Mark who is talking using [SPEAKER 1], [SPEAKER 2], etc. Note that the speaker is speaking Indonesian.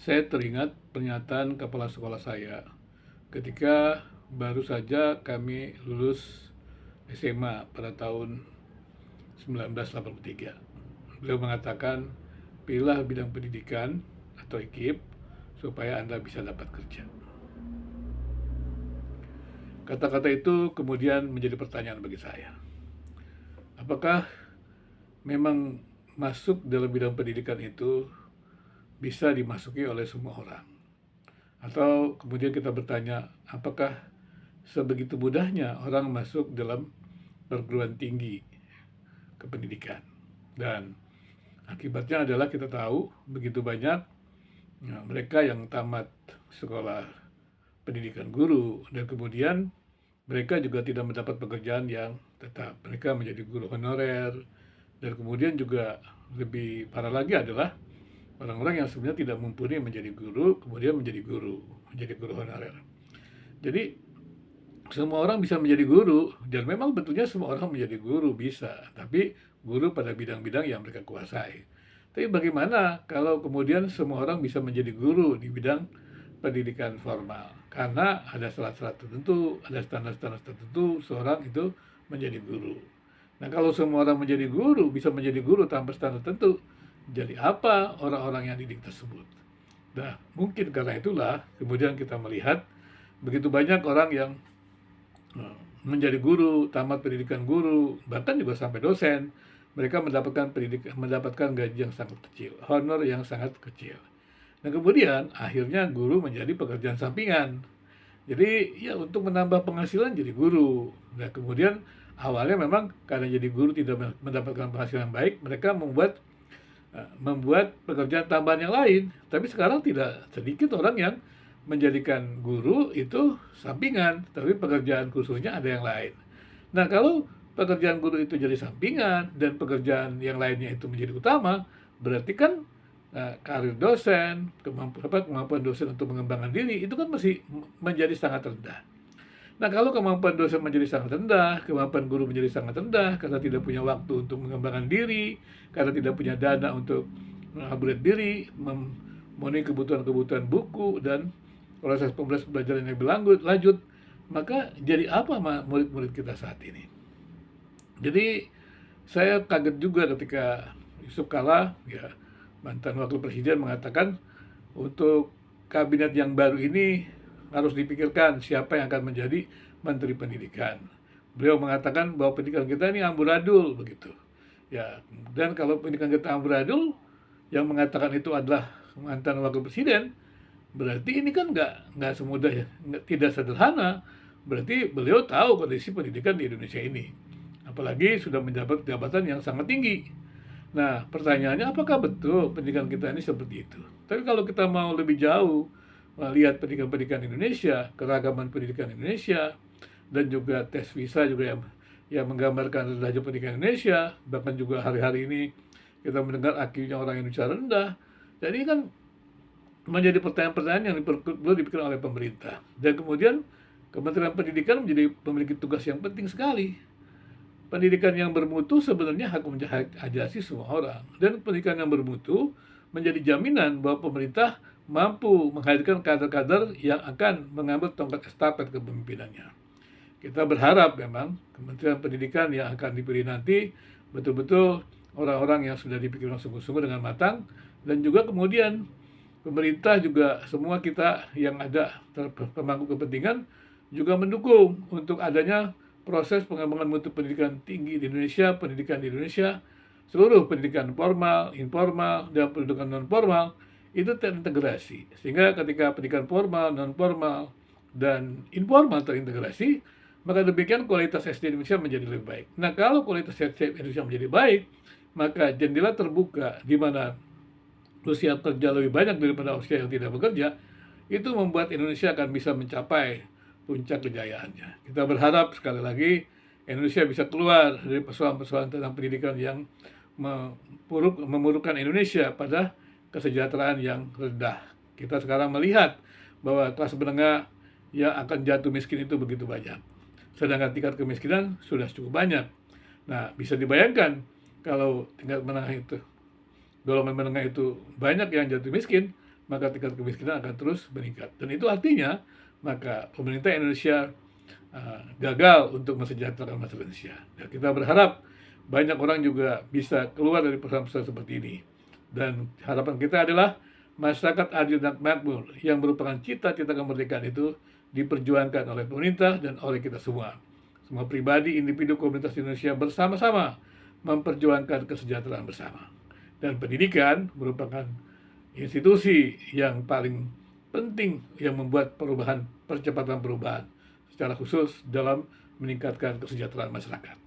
[SPEAKER 1] Saya teringat pernyataan kepala sekolah saya ketika baru saja kami lulus SMA pada tahun 1983. Beliau mengatakan, pilihlah bidang pendidikan atau IKIP supaya Anda bisa dapat kerja. Kata-kata itu kemudian menjadi pertanyaan bagi saya. Apakah memang masuk dalam bidang pendidikan itu bisa dimasuki oleh semua orang? Atau kemudian kita bertanya, apakah sebegitu mudahnya orang masuk dalam perguruan tinggi kependidikan? Dan akibatnya adalah kita tahu begitu banyak mereka yang tamat sekolah pendidikan guru dan kemudian mereka juga tidak mendapat pekerjaan yang tetap. Mereka menjadi guru honorer dan kemudian juga lebih parah lagi adalah orang-orang yang sebenarnya tidak mumpuni menjadi guru, kemudian menjadi guru honorer. Jadi semua orang bisa menjadi guru dan memang betulnya semua orang menjadi guru bisa, tapi guru pada bidang-bidang yang mereka kuasai. Tapi bagaimana kalau kemudian semua orang bisa menjadi guru di bidang pendidikan formal? Karena ada syarat-syarat tertentu, ada standar-standar tertentu seorang itu menjadi guru. Nah, kalau semua orang menjadi guru, bisa menjadi guru tanpa standar tertentu, jadi apa orang-orang yang didik tersebut? Nah, mungkin karena itulah kemudian kita melihat begitu banyak orang yang menjadi guru, tamat pendidikan guru, bahkan juga sampai dosen, mereka mendapatkan gaji yang sangat kecil, honor yang sangat kecil. Nah, kemudian akhirnya guru menjadi pekerjaan sampingan. Jadi ya untuk menambah penghasilan jadi guru. Nah, kemudian awalnya memang karena jadi guru tidak mendapatkan penghasilan yang baik, mereka membuat pekerjaan tambahan yang lain. Tapi sekarang tidak sedikit orang yang menjadikan guru itu sampingan, tapi pekerjaan khususnya ada yang lain. Nah, kalau pekerjaan guru itu jadi sampingan dan pekerjaan yang lainnya itu menjadi utama, berarti kan karir dosen, kemampuan dosen untuk mengembangkan diri itu kan masih menjadi sangat rendah. Nah, kalau kemampuan dosen menjadi sangat rendah, kemampuan guru menjadi sangat rendah karena tidak punya waktu untuk mengembangkan diri, karena tidak punya dana untuk mengupgrade diri, memenuhi kebutuhan-kebutuhan buku dan proses pembelajaran yang berlanjut, maka jadi apa murid-murid kita saat ini? Jadi saya kaget juga ketika Yusuf Kala, ya mantan wakil presiden mengatakan untuk kabinet yang baru ini harus dipikirkan siapa yang akan menjadi menteri pendidikan. Beliau mengatakan bahwa pendidikan kita ini amburadul begitu. Ya, dan kalau pendidikan kita amburadul, yang mengatakan itu adalah mantan wakil presiden, berarti ini kan nggak semudah ya, tidak sederhana. Berarti beliau tahu kondisi pendidikan di Indonesia ini. Apalagi sudah menjabat jabatan yang sangat tinggi. Nah, pertanyaannya apakah betul pendidikan kita ini seperti itu? Tapi kalau kita mau lebih jauh, melihat pendidikan-pendidikan Indonesia, keragaman pendidikan Indonesia, dan juga tes visa juga yang menggambarkan rendahnya pendidikan Indonesia, bahkan juga hari-hari ini kita mendengar IQ-nya orang Indonesia rendah. Jadi ini kan menjadi pertanyaan-pertanyaan yang perlu dipikirkan oleh pemerintah. Dan kemudian Kementerian Pendidikan menjadi memiliki tugas yang penting sekali. Pendidikan yang bermutu sebenarnya hak ajasi semua orang. Dan pendidikan yang bermutu menjadi jaminan bahwa pemerintah mampu menghadirkan kader-kader yang akan mengambil tongkat estafet kepemimpinannya. Kita berharap memang Kementerian Pendidikan yang akan dipilih nanti betul-betul orang-orang yang sudah dipikirkan sungguh-sungguh dengan matang, dan juga kemudian pemerintah juga semua kita yang ada pemangku kepentingan juga mendukung untuk adanya proses pengembangan mutu pendidikan tinggi di Indonesia, pendidikan di Indonesia, seluruh pendidikan formal, informal, dan pendidikan non formal itu terintegrasi. Sehingga ketika pendidikan formal, non formal, dan informal terintegrasi, maka demikian kualitas SD Indonesia menjadi lebih baik. Nah, kalau kualitas SD Indonesia menjadi baik, maka jendela terbuka di mana usia kerja lebih banyak daripada usia yang tidak bekerja, itu membuat Indonesia akan bisa mencapai puncak kejayaannya. Kita berharap sekali lagi Indonesia bisa keluar dari persoalan-persoalan tentang pendidikan yang memurukkan Indonesia pada kesejahteraan yang rendah. Kita sekarang melihat bahwa kelas menengah yang akan jatuh miskin itu begitu banyak. Sedangkan tingkat kemiskinan sudah cukup banyak. Nah, bisa dibayangkan kalau tingkat menengah itu, golongan menengah itu banyak yang jatuh miskin, maka tingkat kemiskinan akan terus meningkat. Dan itu artinya, maka pemerintah Indonesia gagal untuk mensejahterakan masyarakat Indonesia. Dan kita berharap banyak orang juga bisa keluar dari persoalan-persoalan seperti ini. Dan harapan kita adalah masyarakat adil dan makmur yang merupakan cita-cita kemerdekaan itu diperjuangkan oleh pemerintah dan oleh kita semua. Semua pribadi, individu, komunitas Indonesia bersama-sama memperjuangkan kesejahteraan bersama. Dan pendidikan merupakan institusi yang paling penting yang membuat percepatan perubahan secara khusus dalam meningkatkan kesejahteraan masyarakat.